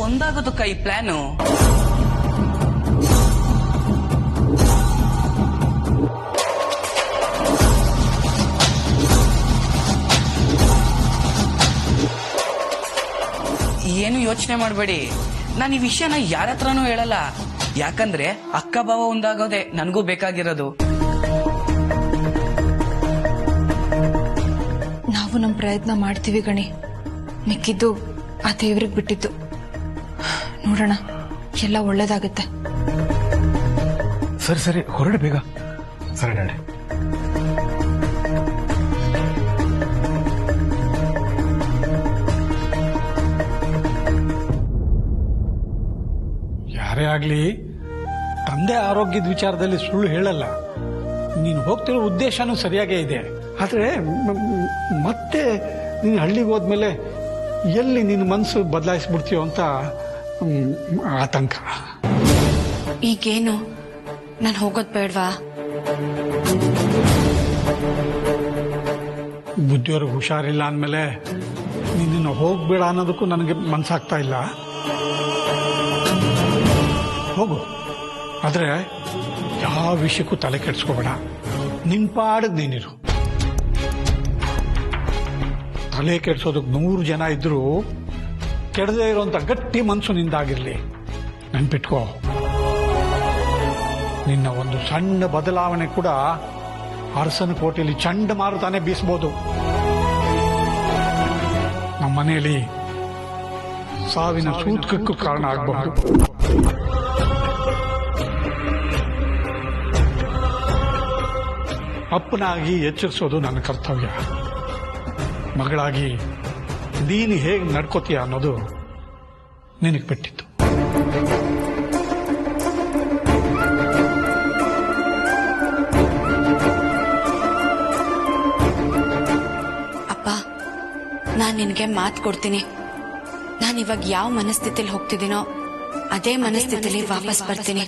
ಒಂದಾಗೋದಕ್ಕ ಈ ಪ್ಲಾನು? ಏನು ಯೋಚನೆ ಮಾಡಬೇಡಿ, ನಾನು ಈ ವಿಷಯನ ಯಾರ ಹತ್ರನೂ ಹೇಳಲ್ಲ. ಯಾಕಂದ್ರೆ ಅಕ್ಕ ಭಾವ ಒಂದಾಗೋದೆ ನನಗೂ ಬೇಕಾಗಿರೋದು. ನಾವು ನಮ್ಮ ಪ್ರಯತ್ನ ಮಾಡ್ತೀವಿ ಗಣಿ, ಮಿಕ್ಕಿದ್ದು ಆ ದೇವ್ರಿಗೆ ಬಿಟ್ಟಿದ್ದು. ನೋಡೋಣ, ಎಲ್ಲ ಒಳ್ಳೇದಾಗುತ್ತೆ. ಸರಿ ಸರಿ, ಹೊರಡೆ ಬೇಗ. ಸರಿ ಡ್ಯಾಡಿ. ಯಾರೇ ಆಗ್ಲಿ ತಂದೆ ಆರೋಗ್ಯದ ವಿಚಾರದಲ್ಲಿ ಸುಳ್ಳು ಹೇಳಲ್ಲ. ನೀನು ಹೋಗ್ತಿರೋ ಉದ್ದೇಶನೂ ಸರಿಯಾಗೇ ಇದೆ. ಆದ್ರೆ ಮತ್ತೆ ನೀನು ಹಳ್ಳಿಗೆ ಹೋದ್ಮೇಲೆ ಎಲ್ಲಿ ನಿನ್ನ ಮನಸ್ಸು ಬದಲಾಯಿಸ್ಬಿಡ್ತೀಯೋ ಅಂತ ಆತಂಕ. ಈಗೇನು, ನಾನು ಹೋಗೋದ್ ಬೇಡ್ವಾ? ಬುದ್ಧಿಯವ್ರಿಗೆ ಹುಷಾರಿಲ್ಲ ಅಂದಮೇಲೆ ನಿನ್ನ ಹೋಗ್ಬೇಡ ಅನ್ನೋದಕ್ಕೂ ನನಗೆ ಮನ್ಸಾಗ್ತಾ ಇಲ್ಲ. ಹೋಗು, ಆದ್ರೆ ಯಾವ ವಿಷಯಕ್ಕೂ ತಲೆ ಕೆಡಿಸ್ಕೋಬೇಡ. ನಿನ್ ಪಾಡಿಗೆ ನೀನಿರು. ತಲೆ ಕೆಡಿಸೋದಕ್ಕೆ 100 ಜನ ಇದ್ರು ಕೆಡದೇ ಇರುವಂತ ಗಟ್ಟಿ ಮನ್ಸು ನಿಂದಾಗಿರ್ಲಿ. ನೆನ್ಪಿಟ್ಕೋ, ನಿನ್ನ ಒಂದು ಸಣ್ಣ ಬದಲಾವಣೆ ಕೂಡ ಅರಸನ ಕೋಟೆಯಲ್ಲಿ ಚಂಡಮಾರುತಾನೆ ಬೀಸಬಹುದು. ನಮ್ಮ ಮನೆಯಲ್ಲಿ ಸಾವಿನ ಸೂತ್ಕಕ್ಕೂ ಕಾರಣ ಆಗಬಹುದು. ಅಪ್ಪನಾಗಿ ಎಚ್ಚರಿಸೋದು ನನ್ನ ಕರ್ತವ್ಯ. ಮಗಳಾಗಿ ನೀನು ಹೇಗೆ ನಡ್ಕೋತೀಯ ಅನ್ನೋದು ನಿನಗೆ ಬಿಟ್ಟಿತ್ತು. ಅಪ್ಪ, ನಾನ್ ನಿನ್ಗೆ ಮಾತು ಕೊಡ್ತೀನಿ. ನಾನಿವಾಗ ಯಾವ ಮನಸ್ಥಿತಿಲಿ ಹೋಗ್ತಿದ್ದೀನೋ ಅದೇ ಮನಸ್ಥಿತಿಲಿ ವಾಪಸ್ ಬರ್ತೀನಿ.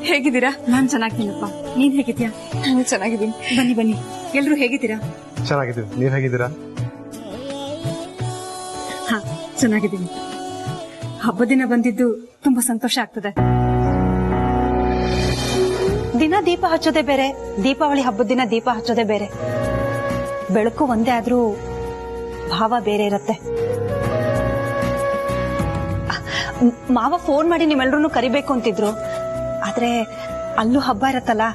ಹೇಗಿದ್ದೀರಾ? ನಾನ್ ಚೆನ್ನಾಗಿದ್ದೀನಪ್ಪ, ನೀನ್ ಹೇಗಿದ್ಯಾ? ನಾನು ಚೆನ್ನಾಗಿದ್ದೀನಿ. ಬನ್ನಿ ಬನ್ನಿ, ಎಲ್ರು ಹೇಗಿದ್ದೀರಾ? ಚೆನ್ನಾಗಿದ್ದೀವಿ, ನೀವ್ ಹೇಗಿದ್ದೀರಾ? ಹಾ, ಚೆನ್ನಾಗಿದ್ದೀನಿ. ಹಬ್ಬದ ದಿನ ಬಂದಿದ್ದು ತುಂಬಾ ಸಂತೋಷ ಆಗ್ತದೆ. ದಿನ ದೀಪ ಹಚ್ಚೋದೇ ಬೇರೆ, ದೀಪಾವಳಿ ಹಬ್ಬದ ದಿನ ದೀಪ ಹಚ್ಚೋದೇ ಬೇರೆ. ಬೆಳಕು ಒಂದೇ ಆದ್ರೂ ಭಾವ ಬೇರೆ ಇರತ್ತೆ. ಮಾವ ಫೋನ್ ಮಾಡಿ ನಿಮ್ಮೆಲ್ರೂ ಕರಿಬೇಕು ಅಂತಿದ್ರು, ಆದ್ರೆ ಅಲ್ಲೂ ಹಬ್ಬ ಇರತ್ತಲ್ಲ,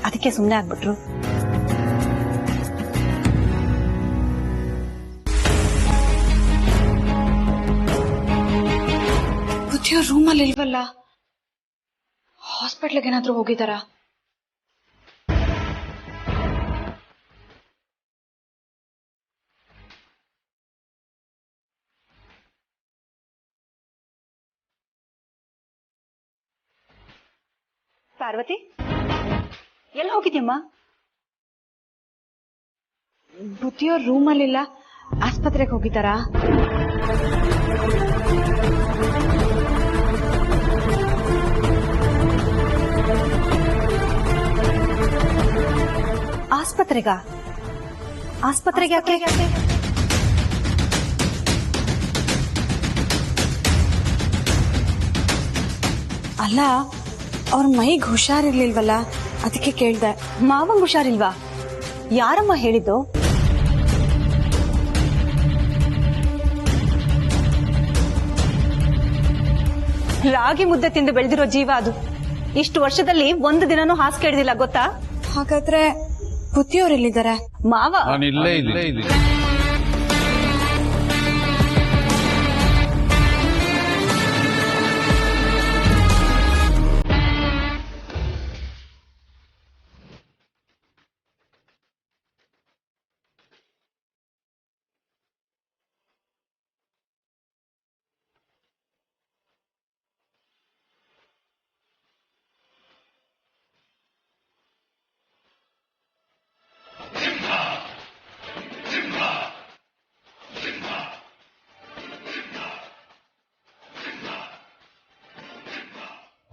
ಅದಕ್ಕೆ ಸುಮ್ಮನೆ ಆಗ್ಬಿಟ್ರು. ಬುದ್ಧಿಯವ್ರ ರೂಮಲ್ಲಿ ಇಲ್ವಲ್ಲ, ಹಾಸ್ಪಿಟ್ಲಿಗೆ ಏನಾದ್ರೂ ಹೋಗಿದಾರಾ? ಪಾರ್ವತಿ, ಎಲ್ಲಿ ಹೋಗಿದ್ಯಮ್ಮ? ಬುದ್ಧಿಯವ್ರ ರೂಮಲ್ಲಿಲ್ಲ, ಆಸ್ಪತ್ರೆಗೆ ಹೋಗಿದಾರಾ? ಆಸ್ಪತ್ರೆಗೆ ಯಾಕೆ? ಅಲ್ಲ, ಅವ್ರ ಮೈಗೆ ಹುಷಾರಿರ್ಲಿಲ್ವಲ್ಲ, ಅದಕ್ಕೆ ಕೇಳ್ದೆ. ಮಾವಂಗ್ ಹುಷಾರಿಲ್ವಾ? ಯಾರಮ್ಮ ಹೇಳಿದ್ದು? ರಾಗಿ ಮುದ್ದೆ ತಿಂದು ಬೆಳೆದಿರೋ ಜೀವ ಅದು. ಇಷ್ಟು ವರ್ಷದಲ್ಲಿ ಒಂದು ದಿನನೂ ಹಾಸಿಗೆ ಹಿಡಿದಿಲ್ಲ ಗೊತ್ತಾ? ಹಾಗಾದ್ರೆ ಬುದ್ಧಿಯವ್ರು ಎಲ್ಲಿದ್ದಾರೆ? ಮಾವ ನಾನು ಇಲ್ಲೇ ಇದ್ದೀನಿ.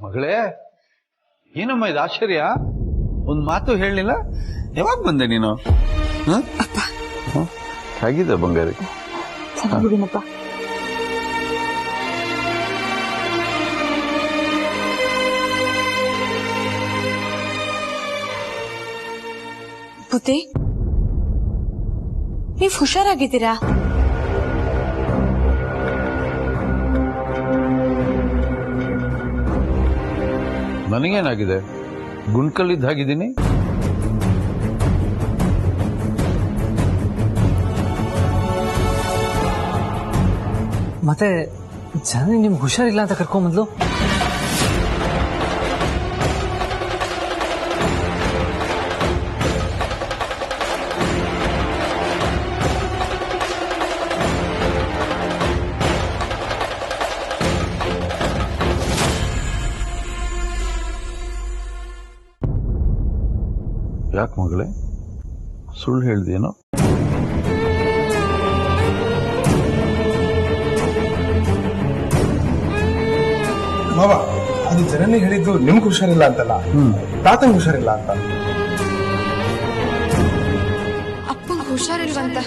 ಮಗಳೇ, ಏನಮ್ಮ ಇದು ಆಶ್ಚರ್ಯ? ಒಂದ್ ಮಾತು ಹೇಳಲಿಲ್ಲ. ಯಾವಾಗ ಬಂದೆ ನೀನು? ಹೇಗಿದೆ ಬಂಗಾರಿ? ಚೆನ್ನಾಗಿದ್ದೀನಪ್ಪ. ಬುದ್ಧಿ, ನೀವ್ ಹುಷಾರಾಗಿದ್ದೀರಾ? ನನಗೇನಾಗಿದೆ? ಗುಂಡ್ಕಲ್ಲಿದ್ದ ಹಾಗಿದ್ದೀನಿ. ಮತ್ತೆ ಜನನಿ ನಿಮ್ಗೆ ಹುಷಾರಿಲ್ಲ ಅಂತ ಕರ್ಕೊಂಬಂದ್ಲು. ಯಾಕೆ ಮಗಳೇ, ಸುಳ್ಳು ಹೇಳ್ದೇನೋ? ಮಾವ, ಅದು ಜನನಿ ಹೇಳಿದ್ದು ನಿಮ್ಗೆ ಹುಷಾರಿಲ್ಲ ಅಂತಲ್ಲ, ತಾತಂಗ್ ಹುಷಾರಿಲ್ಲ ಅಂತ. ಅಪ್ಪಂಗ್ ಹುಷಾರಿಲ್ವಂತ.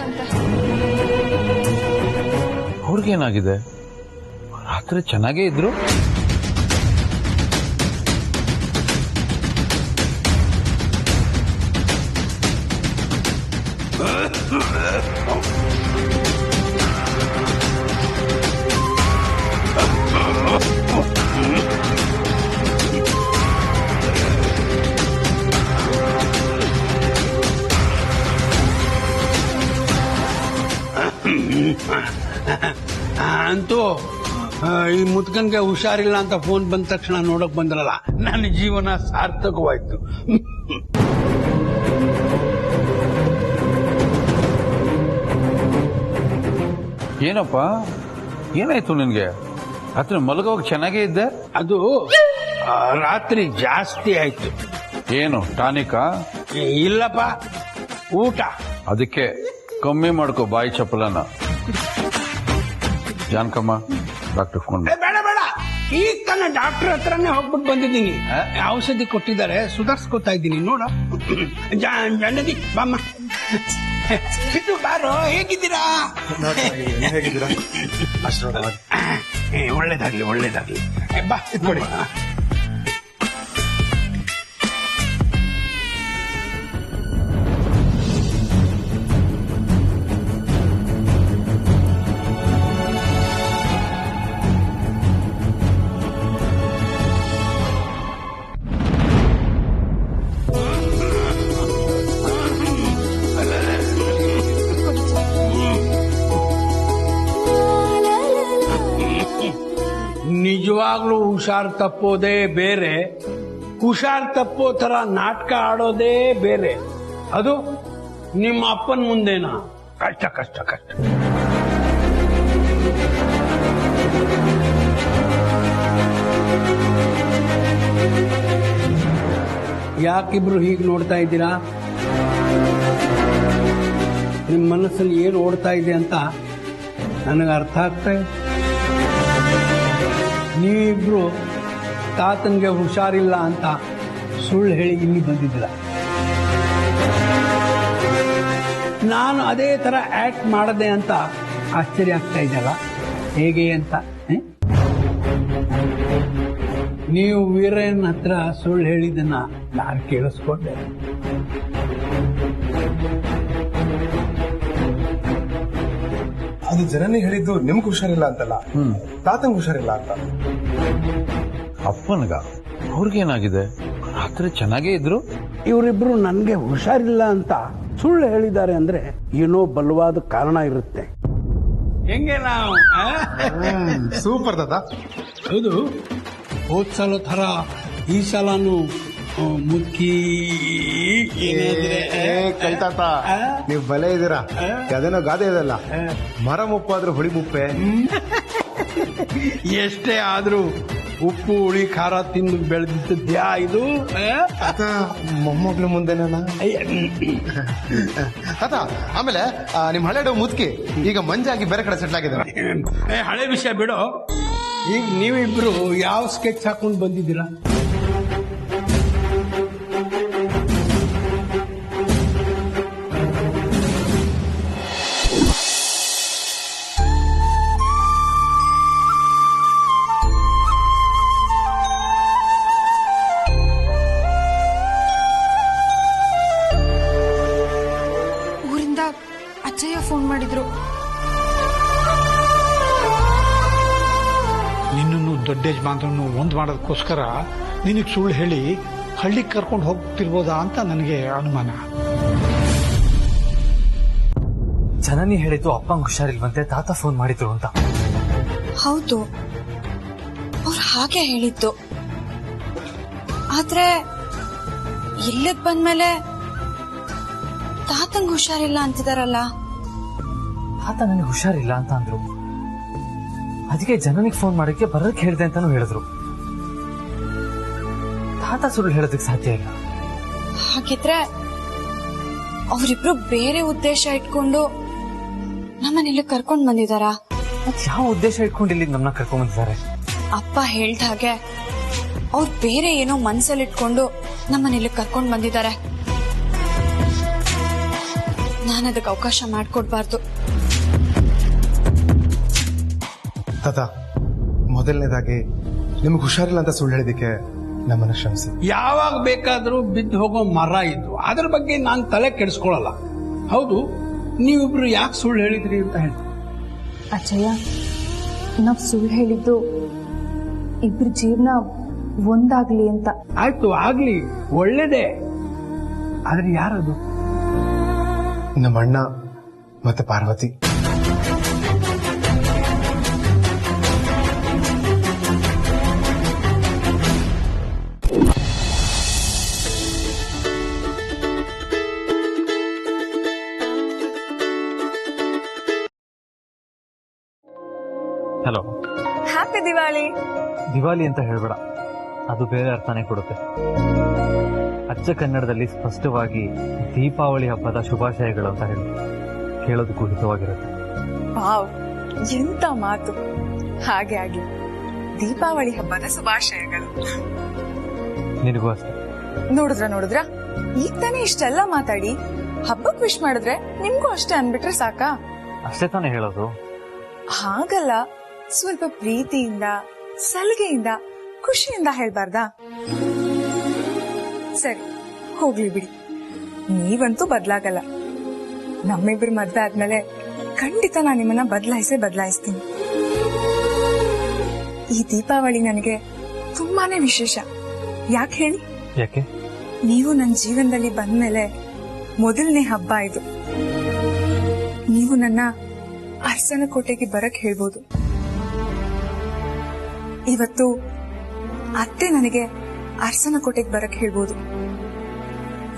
ಅವ್ರಿಗೇನಾಗಿದೆ? ರಾತ್ರಿ ಚೆನ್ನಾಗೇ ಇದ್ರು. ಅಂತೂ ಈ ಮುತ್ಕನ್ಗೆ ಹುಷಾರಿಲ್ಲ ಅಂತ ಫೋನ್ ಬಂದ ತಕ್ಷಣ ನೋಡಕ್ ಬಂದ್ರಲ್ಲ, ನನ್ನ ಜೀವನ ಸಾರ್ಥಕವಾಯ್ತು. ಏನಪ್ಪ, ಏನಾಯ್ತು ನಿನ್ಗೆ? ರಾತ್ರಿ ಮಲಗೋವಾಗ ಚೆನ್ನಾಗೇ ಇದ್ದೆ. ಅದು ರಾತ್ರಿ ಜಾಸ್ತಿ ಆಯ್ತು. ಏನು ಟಾನಿಕಾ? ಇಲ್ಲಪ್ಪ, ಊಟ. ಅದಕ್ಕೆ ಕಮ್ಮಿ ಮಾಡ್ಕೋ ಬಾಯಿ ಚಪ್ಪಲನ. Jankamma, doctor phone. ಬೇಡ ಬೇಡ, ಈಗ ತಾನೆ ಡಾಕ್ಟರ್ ಹತ್ರನೇ ಹೋಗ್ಬಿಟ್ಟು ಬಂದಿದ್ದೀನಿ. ಔಷಧಿ ಕೊಟ್ಟಿದ್ದಾರೆ, ಸುಧಾರಿಸ್ಕೊತಾ ಇದ್ದೀನಿ. ನೋಡ ಜಂಡದಿ ಬಾಮ್ಮ, ಇದು ಬಾರೋ. ಹೇಗಿದ್ದೀರಾ? ಹೇಗಿದ್ದೀರಾ? ಒಳ್ಳೇದಾಗ್ಲಿ ಒಳ್ಳೇದಾಗ್ಲಿ. ಬಾ ನೋಡಿ. ನಿಜವಾಗ್ಲೂ ಹುಷಾರ್ ತಪ್ಪೋದೇ ಬೇರೆ, ಹುಷಾರ್ ತಪ್ಪೋ ತರ ನಾಟಕ ಆಡೋದೇ ಬೇರೆ. ಅದು ನಿಮ್ಮ ಅಪ್ಪನ ಮುಂದೆನಾ? ಕಷ್ಟ ಕಷ್ಟ ಕಷ್ಟ. ಯಾಕಿಬ್ರು ಹೀಗೆ ನೋಡ್ತಾ ಇದ್ದೀರಾ? ನಿಮ್ಮ ಮನಸ್ಸಲ್ಲಿ ಏನು ಓಡ್ತಾ ಇದೆ ಅಂತ ನನಗೆ ಅರ್ಥ ಆಗ್ತಾ ಇದೆ. ನೀವಿಬ್ರು ತಾತನ್ಗೆ ಹುಷಾರಿಲ್ಲ ಅಂತ ಸುಳ್ಳು ಹೇಳಿ ಇಲ್ಲಿ ಬಂದಿದ್ದೀರ. ನಾನು ಅದೇ ತರ ಆಕ್ಟ್ ಮಾಡದೆ ಅಂತ ಆಶ್ಚರ್ಯ ಆಗ್ತಾ ಇದೆಯಲ್ಲ, ಹೇಗೆ ಅಂತ? ನೀವು ವೀರನ್ ಹತ್ರ ಸುಳ್ಳು ಹೇಳಿದ್ದನ್ನ ನಾನು ಕೇಳಿಸ್ಕೊಂಡೆ. ಅದು ಜನನಿ ಹೇಳಿದ್ದು ನಿಮ್ಗೆ ಹುಷಾರಿಲ್ಲ ಅಂತಲ್ಲ, ತಾತಂಗ್ ಹುಷಾರಿಲ್ಲ ಅಂತ. ಅಪ್ಪನ್ಗ ಅವ್ರಿಗೇನಾಗಿದೆ? ರಾತ್ರಿ ಚೆನ್ನಾಗೇ ಇದ್ರು. ಇವರಿಬ್ರು ನನ್ಗೆ ಹುಷಾರಿಲ್ಲ ಅಂತ ಸುಳ್ಳು ಹೇಳಿದ್ದಾರೆ ಅಂದ್ರೆ ಏನೋ ಬಲವಾದ ಕಾರಣ ಇರುತ್ತೆ. ಹೆಂಗೆ ನಾವು ಸೂಪರ್ ತಾತ. ಹೌದು, ಹೋದ್ ಸಲ ಥರ ಈ ಸಲನು ಮುಕ್ಕಿ ಕೈ ತಾತ, ನೀವ್ ಬಲೆ ಇದೀರಾ. ಅದೇನೋ ಗಾದೆ ಇದಲ್ಲ, ಮರ ಮುಪ್ಪಾದ್ರೂ ಹುಳಿ ಮುಪ್ಪೆ. ಎಷ್ಟೇ ಆದ್ರೂ ಉಪ್ಪು ಹುಳಿ ಖಾರ ತಿಂದು ಬೆಳೆದಿದ್ದ್ಯಾ ಇದು? ಮೊಮ್ಮಗ್ಳು ಮುಂದೆನ ತಾತ. ಆಮೇಲೆ ನಿಮ್ ಹಳೆ ಮುದ್ಕಿ ಈಗ ಮಂಜಾಗಿ ಬೇರೆ ಕಡೆ ಸೆಟ್ಲ್ ಆಗಿದೆ. ಹಳೆ ವಿಷಯ ಬಿಡು. ಈಗ ನೀವಿಬ್ರು ಯಾವ ಸ್ಕೆಚ್ ಹಾಕೊಂಡು ಬಂದಿದ್ದೀರಾ? ಊರಿಂದ ಅಜ್ಜಯ್ಯ ಫೋನ್ ಮಾಡಿದ್ರು. ನಿನ್ನನ್ನು ದೊಡ್ಡ ಯಜಮಾನ್ರನ್ನು ಒಂದ್ ಮಾಡೋದಕ್ಕೋಸ್ಕರ ನಿನಗೆ ಸುಳ್ಳು ಹೇಳಿ ಹಳ್ಳಿಗೆ ಕರ್ಕೊಂಡು ಹೋಗ್ತಿರ್ಬೋದಾ ಅಂತ ನನಗೆ ಅನುಮಾನ. ಜನನಿ ಹೇಳಿದ್ದು ಅಪ್ಪಂಗೆ ಹುಷಾರಿಲ್ವಂತೆ, ತಾತ ಫೋನ್ ಮಾಡಿದ್ರು ಅಂತ. ಹೌದು, ಅವ್ರು ಹಾಗೆ ಹೇಳಿದ್ದು. ಆದ್ರೆ ಇಲ್ಲಿಗೆ ಬಂದ್ಮೇಲೆ ತಾತಂಗ್ ಹುಷಾರಿಲ್ಲ ಅಂತಿದಾರಲ್ಲ. ತಾತ ನನಗೆ ಹುಷಾರಿಲ್ಲ ಅಂತ ಅಂದ್ರು. ಅದಕ್ಕೆ ಜನನಿಗೆ ಫೋನ್ ಮಾಡಕ್ಕೆ ಬರೋದಕ್ಕೆ ಹೇಳಿದೆ ಅಂತಾನು ಹೇಳಿದ್ರು. ತಾತ ಸುಳ್ಳು ಹೇಳೋದಕ್ಕೆ ಸಾಧ್ಯ ಇಲ್ಲ. ಹಾಗಿದ್ರೆ ಅವರಿಬ್ರು ಬೇರೆ ಉದ್ದೇಶ ಇಟ್ಕೊಂಡು ನಮ್ಮನ್ನ ಇಲ್ಲಿ ಕರ್ಕೊಂಡ್ ಬಂದಿದಾರ. ಮತ್ ಯಾವ ಉದ್ದೇಶ ಇಟ್ಕೊಂಡು ಇಲ್ಲಿ ನಮ್ಮನ್ನ ಕರ್ಕೊಂಡ್ ಬಂದಿದ್ದಾರೆ? ಅಪ್ಪ ಹೇಳ್ದ ಹಾಗೆ ಅವ್ರು ಬೇರೆ ಏನೋ ಮನ್ಸಲ್ಲಿ ಇಟ್ಕೊಂಡು ನಮ್ಮನ್ನ ಇಲ್ಲಿ ಕರ್ಕೊಂಡ್ ಬಂದಿದ್ದಾರೆ. ನಾನು ಅದಕ್ಕೆ ಅವಕಾಶ ಮಾಡ್ಕೊಡ್ಬಾರ್ದು. ತಾತ, ಮೊದಲನೇದಾಗಿ ನಿಮ್ಗೆ ಹುಷಾರಿಲ್ಲ ಅಂತ ಸುಳ್ಳು ಹೇಳಿದಕ್ಕೆ ನಮ್ಮನ್ನ ಕ್ಷಮಿಸಿ. ಯಾವಾಗ ಬೇಕಾದ್ರೂ ಬಿದ್ದು ಹೋಗೋ ಮರ ಇದ್ದು ಅದ್ರ ಬಗ್ಗೆ ನಾನು ತಲೆ ಕೆಡಿಸ್ಕೊಳ್ಳಲ್ಲ. ಹೌದು, ನೀವಿಬ್ರು ಯಾಕೆ ಸುಳ್ಳು ಹೇಳಿದ್ರಿ ಅಂತ ಹೇಳಿ. ಅಜ್ಜಯ್ಯ, ನಾವ್ ಸುಳ್ಳು ಹೇಳಿದ್ದು ಇಬ್ರ ಜೀವನ ಒಂದಾಗ್ಲಿ ಅಂತ. ಆಯ್ತು, ಆಗ್ಲಿ, ಒಳ್ಳೇದೇ. ಆದ್ರೆ ಯಾರದು? ನಮ್ಮ ಅಣ್ಣ ಮತ್ತೆ ಪಾರ್ವತಿ. ಹಲೋ, ಹ್ಯಾಪಿ ದಿವಾಳಿ. ದಿವಾಲಿ ಅಂತ ಹೇಳ್ಬೇಡ, ಅದು ಬೇರೆ ಅರ್ಥನೇ ಕೊಡುತ್ತೆ. ಅಚ್ಚ ಕನ್ನಡದಲ್ಲಿ ಸ್ಪಷ್ಟವಾಗಿ ದೀಪಾವಳಿ ಹಬ್ಬದ ಶುಭಾಶಯಗಳು ಅಂತ ಹೇಳಿ ಕೇಳೋದಕ್ಕೂ ಹಿತವಾಗಿರುತ್ತೆ. ವಾವ್, ಎಂತ ಮಾತು! ಹಾಗೆ ಆಗ್ಲಿ. ದೀಪಾವಳಿ ಹಬ್ಬದ ಶುಭಾಶಯಗಳು. ನಿನಗೂ ಅಷ್ಟೇ. ನೋಡಿದ್ರ ಈಗ ತಾನೇ ಇಷ್ಟೆಲ್ಲ ಮಾತಾಡಿ ಹಬ್ಬಕ್ ವಿಶ್ ಮಾಡಿದ್ರೆ ನಿಮ್ಗೂ ಅಷ್ಟೇ ಅನ್ಬಿಟ್ರೆ ಸಾಕಾ? ಅಷ್ಟೇ ತಾನೇ ಹೇಳೋದು. ಹಾಗಲ್ಲ, ಸ್ವಲ್ಪ ಪ್ರೀತಿಯಿಂದ, ಸಲಿಗೆಯಿಂದ, ಖುಷಿಯಿಂದ ಹೇಳ್ಬಾರ್ದಾ? ಸರಿ, ಹೋಗ್ಲಿ ಬಿಡಿ. ನೀವಂತೂ ಬದ್ಲಾಗಲ್ಲ. ನಮ್ಮಿಬ್ರು ಮದ್ವೆ ಆದ್ಮೇಲೆ ಖಂಡಿತ ನಾನು ನಿಮ್ಮನ್ನ ಬದಲಾಯಿಸ್ತೀನಿ. ಈ ದೀಪಾವಳಿ ನನಗೆ ತುಂಬಾನೇ ವಿಶೇಷ. ಯಾಕೆ ಹೇಳಿ? ಯಾಕೆ? ನೀವು ನನ್ನ ಜೀವನದಲ್ಲಿ ಬಂದ್ಮೇಲೆ ಮೊದಲನೇ ಹಬ್ಬ ಇದು. ನೀವು ನನ್ನ ಅರಸನ ಕೋಟೆಗೆ ಬರಕ್ ಹೇಳ್ಬೋದು. ಇವತ್ತು ಅತ್ತೆ ನನಗೆ ಅರಸನ ಕೋಟೆಗೆ ಬರಕ್ ಹೇಳ್ಬೋದು.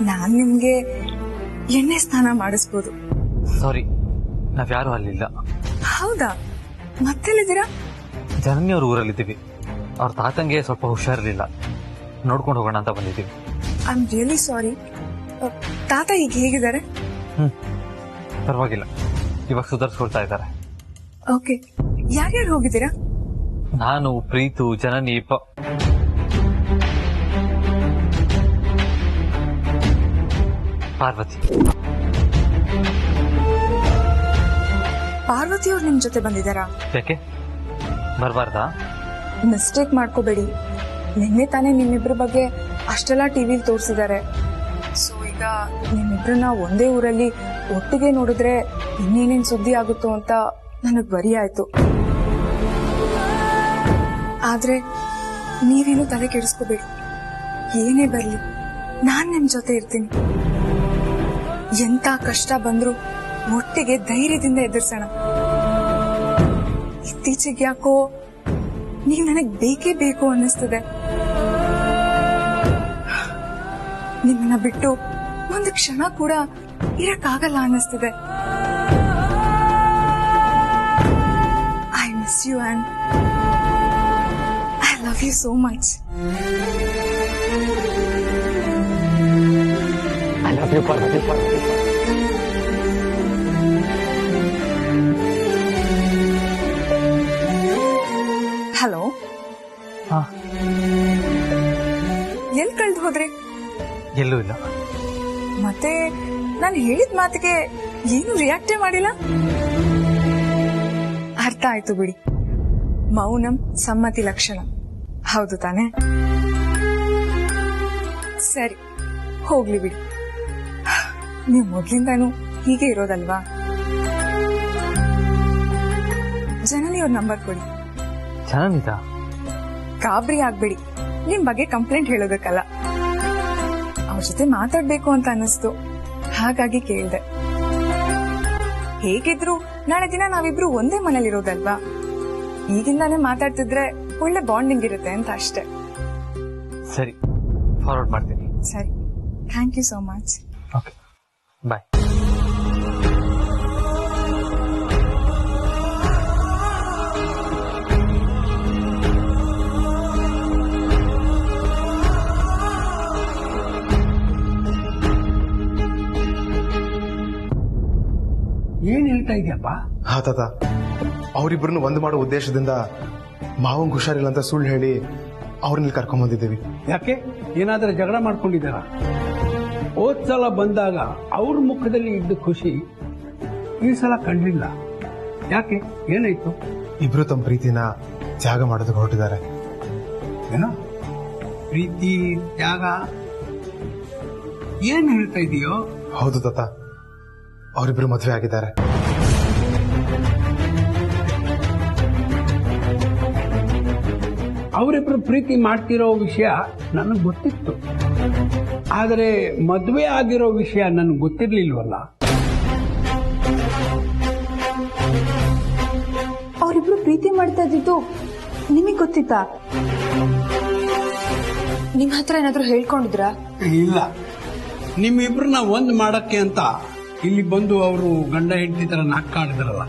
ನಾನ್ ನಿಮ್ಗೆ ಎಣ್ಣೆ ಸ್ನಾನ ಮಾಡಿಸ್ಬೋದು. ಸಾರಿ, ನಾವ್ಯಾರು ಅಲ್ಲಿಲ್ಲ. ಹೌದಾ? ಮತ್ತೆಲ್ಲಿದ್ದೀರಾ? ಜನನಿಯವ್ರ ಊರಲ್ಲಿದ್ದೀವಿ. ಅವ್ರ ತಾತಂಗೆ ಸ್ವಲ್ಪ ಹುಷಾರಿರ್ಲಿಲ್ಲ, ನೋಡ್ಕೊಂಡು ಹೋಗೋಣ ಅಂತ ಬಂದಿದ್ದೀವಿ. I am really sorry. ತಾತ ಈಗ ಹೇಗಿದ್ದಾರೆ? ಪರವಾಗಿಲ್ಲ, ಇವಾಗ ಸುಧಾರಿಸ್ಕೊಳ್ತಾ ಇದ್ದಾರೆ. ಓಕೆ, ಯಾರ್ಯಾರು ಹೋಗಿದ್ದೀರಾ? ನಾನು, ಪ್ರೀತು, ಜನನಿ, ಪಾರ್ವತಿ. ಪಾರ್ವತಿ ಅವ್ರು ನಿಮ್ ಜೊತೆ ಬಂದಿದ್ದಾರಾ? ಯಾಕೆ ಬರ್ಬಾರ್ದಾ? ಮಿಸ್ಟೇಕ್ ಮಾಡ್ಕೋಬೇಡಿ. ನಿನ್ನೆ ತಾನೇ ನಿಮ್ಮಿಬ್ರ ಬಗ್ಗೆ ಅಷ್ಟೆಲ್ಲ ಟಿವಿಲಿ ತೋರಿಸಿದ್ದಾರೆ. ಸೊ ಈಗ ನಿಮ್ಮಿಬ್ರನ್ನ ಒಂದೇ ಊರಲ್ಲಿ ಒಟ್ಟಿಗೆ ನೋಡಿದ್ರೆ ಇನ್ನೇನೇನ್ ಸುದ್ದಿ ಆಗುತ್ತೋ ಅಂತ ನನಗ್ ಬರಿ ಆಯ್ತು. ಆದ್ರೆ ನೀವೇನು ತಲೆ ಕೆಡಿಸ್ಕೋಬೇಡಿ. ಏನೇ ಬರ್ಲಿ ನಾನ್ ನಿಮ್ ಜೊತೆ ಇರ್ತೀನಿ. ಎಂತ ಕಷ್ಟ ಬಂದ್ರು ಒಟ್ಟಿಗೆ ಧೈರ್ಯದಿಂದ ಎದುರಿಸೋಣ. ಇತ್ತೀಚೆಗೆ ಯಾಕೋ ನೀವ್ ನನಗ್ ಬೇಕೇ ಬೇಕು ಅನ್ನಿಸ್ತದೆ. ನಿಮ್ಮನ್ನ ಬಿಟ್ಟು ಒಂದು ಕ್ಷಣ ಕೂಡ ಇರಕ್ಕಾಗಲ್ಲ ಅನ್ನಿಸ್ತದೆ. I miss you and I love you so much. I love you Parvati. Hello, ಎಲ್ ಕಳ್ದು ಹೋದ್ರಿ? ಎಲ್ಲೂ ಇಲ್ಲ. ಮತ್ತೆ ನಾನು ಹೇಳಿದ ಮಾತಿಗೆ ಏನು ರಿಯಾಕ್ಟೇ ಮಾಡಿಲ್ಲ. ಅರ್ಥ ಆಯ್ತು ಬಿಡಿ. ಮೌನಂ ಸಮ್ಮತಿ ಲಕ್ಷಣ, ಹೌದು ತಾನೆ? ಸರಿ, ಹೋಗ್ಲಿ ಬಿಡಿ. ನೀವು ಮೊದ್ಲಿಂದಾನು ಹೀಗೆ ಇರೋದಲ್ವಾ? ಜನನಿಯವ್ರ ನಂಬರ್ ಕೊಡಿ. ಚೆನ್ನಾಗಿದ್ದ? ಗಾಬರಿ ಆಗ್ಬೇಡಿ, ನಿಮ್ ಬಗ್ಗೆ ಕಂಪ್ಲೇಂಟ್ ಹೇಳೋದಕ್ಕಲ್ಲ. ಅವ್ರ ಜೊತೆ ಮಾತಾಡ್ಬೇಕು ಅಂತ ಅನ್ನಿಸ್ತು, ಹಾಗಾಗಿ ಕೇಳ್ದೆ. ಹೇಗಿದ್ರು ನಾಳೆ ದಿನ ನಾವಿಬ್ರು ಒಂದೇ ಮನೇಲಿರೋದಲ್ವಾ? ಈಗಿಂದಾನೇ ಮಾತಾಡ್ತಿದ್ರೆ ಒಳ್ಳೆ ಬಾಂಡಿಂಗ್ ಇರುತ್ತೆ ಅಂತ ಅಷ್ಟೇ. ಸರಿ, ಫಾರ್ವರ್ಡ್ ಮಾಡ್ತೀನಿ. ಸರಿ, thank you so much. Okay, bye. ಏನ್ ಹೇಳ್ತಾ ಇದೆಯಪ್ಪ? ಹಾ ತಾತ, ಅವರಿಬ್ಬರನ್ನು ಒಂದು ಮಾಡೋ ಉದ್ದೇಶದಿಂದ ಮಾವಂಗ್ ಹುಷಾರಿಲ್ಲ ಅಂತ ಸುಳ್ಳು ಹೇಳಿ ಅವ್ರನ್ನ ಕರ್ಕೊಂಡ್ ಬಂದಿದ್ದೀವಿ. ಯಾಕೆ, ಏನಾದ್ರೂ ಜಗಳ ಮಾಡ್ಕೊಂಡಿದ್ದಾರ? ಹೋದ್ ಸಲ ಬಂದಾಗ ಅವ್ರ ಮುಖದಲ್ಲಿ ಇದ್ದ ಖುಷಿ ಈ ಸಲ ಕಂಡಿಲ್ಲ. ಯಾಕೆ, ಏನಾಯ್ತು? ಇಬ್ರು ತಮ್ಮ ಪ್ರೀತಿನ ತ್ಯಾಗ ಮಾಡೋದಕ್ಕೆ ಹೊರಟಿದ್ದಾರೆ. ಏನೋ ಪ್ರೀತಿ ತ್ಯಾಗ? ಏನ್ ಹೇಳ್ತಾ ಇದೀಯೋ? ಹೌದು ತಾತ, ಅವರಿಬ್ರು ಮದುವೆ ಆಗಿದ್ದಾರೆ. ಅವರಿಬ್ರು ಪ್ರೀತಿ ಮಾಡ್ತಿರೋ ವಿಷಯ ನನಗೆ ಗೊತ್ತಿತ್ತು, ಆದರೆ ಮದುವೆ ಆಗಿರೋ ವಿಷಯ ನನಗೆ ಗೊತ್ತಿರ್ಲಿಲ್ವಲ್ಲ. ಅವರಿಬ್ರು ಪ್ರೀತಿ ಮಾಡ್ತಾ ಇದ್ದಿದ್ದು ನಿಮಗ್ ಗೊತ್ತಿತ್ತಾ? ನಿಮ್ ಹತ್ರ ಏನಾದ್ರು ಹೇಳ್ಕೊಂಡಿದ್ರಾ? ಇಲ್ಲ, ನಿಮ್ಮಿಬ್ರನ್ನ ಒಂದ್ ಮಾಡಕ್ಕೆ ಅಂತ ಇಲ್ಲಿ ಬಂದು ಅವರು ಗಂಡ ಹೆಂಡತಿ ತರ ನಾಕಾಡಿದ್ರಲ್ಲ,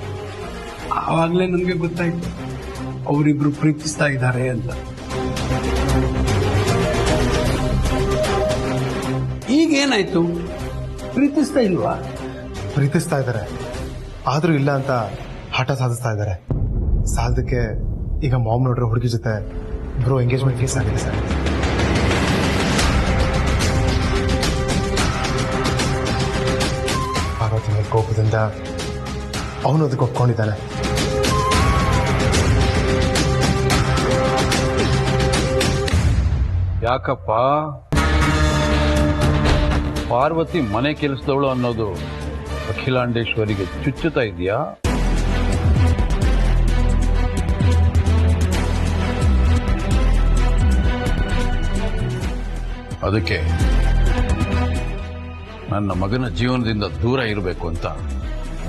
ಆವಾಗ್ಲೇ ನನ್ಗೆ ಗೊತ್ತಾಯ್ತು ಅವರಿಬ್ರು ಪ್ರೀತಿಸ್ತಾ ಇದ್ದಾರೆ ಅಂತ. ಈಗೇನಾಯ್ತು, ಪ್ರೀತಿಸ್ತಾ ಇಲ್ವಾ? ಪ್ರೀತಿಸ್ತಾ ಇದ್ದಾರೆ, ಆದ್ರೂ ಇಲ್ಲ ಅಂತ ಹಠ ಸಾಧಿಸ್ತಾ ಇದ್ದಾರೆ. ಸಾಲದಕ್ಕೆ ಈಗ ಮಾಮ್ ನೋಡ್ರೆ ಹುಡುಗಿ ಜೊತೆ ಬ್ರೋ ಎಂಗೇಜ್ಮೆಂಟ್ ಫಿಕ್ಸ್ ಆಗಿದೆ ಸರ್. ಪಾರ್ವತಿ ಮೇಲೆ ಕೋಪದಿಂದ ಅವನು ಅದಕ್ಕೆ ಒಪ್ಕೊಂಡಿದ್ದಾನೆ. ಯಾಕಪ್ಪ ಪಾರ್ವತಿ ಮನೆ ಕೆಲಸದವಳು ಅನ್ನೋದು ಅಖಿಲಾಂಡೇಶ್ವರಿಗೆ ಚುಚ್ಚುತ್ತಾ ಇದೆಯಾ? ಅದಕ್ಕೆ ನನ್ನ ಮಗನ ಜೀವನದಿಂದ ದೂರ ಇರಬೇಕು ಅಂತ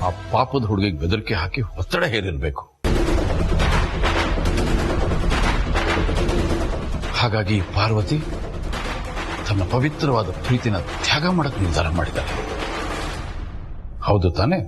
ಆ ಪಾಪದ ಹುಡುಗಿಗೆ ಬೆದರಿಕೆ ಹಾಕಿ ಒತ್ತಡ ಹೇರಿರ್ಬೇಕು. ಹಾಗಾಗಿ ಪಾರ್ವತಿ ತನ್ನ ಪವಿತ್ರವಾದ ಪ್ರೀತಿನ ತ್ಯಾಗ ಮಾಡಕ್ಕೆ ನಿರ್ಧಾರ ಮಾಡಿದ್ದಾರೆ. ಹೌದು ತಾನೇ?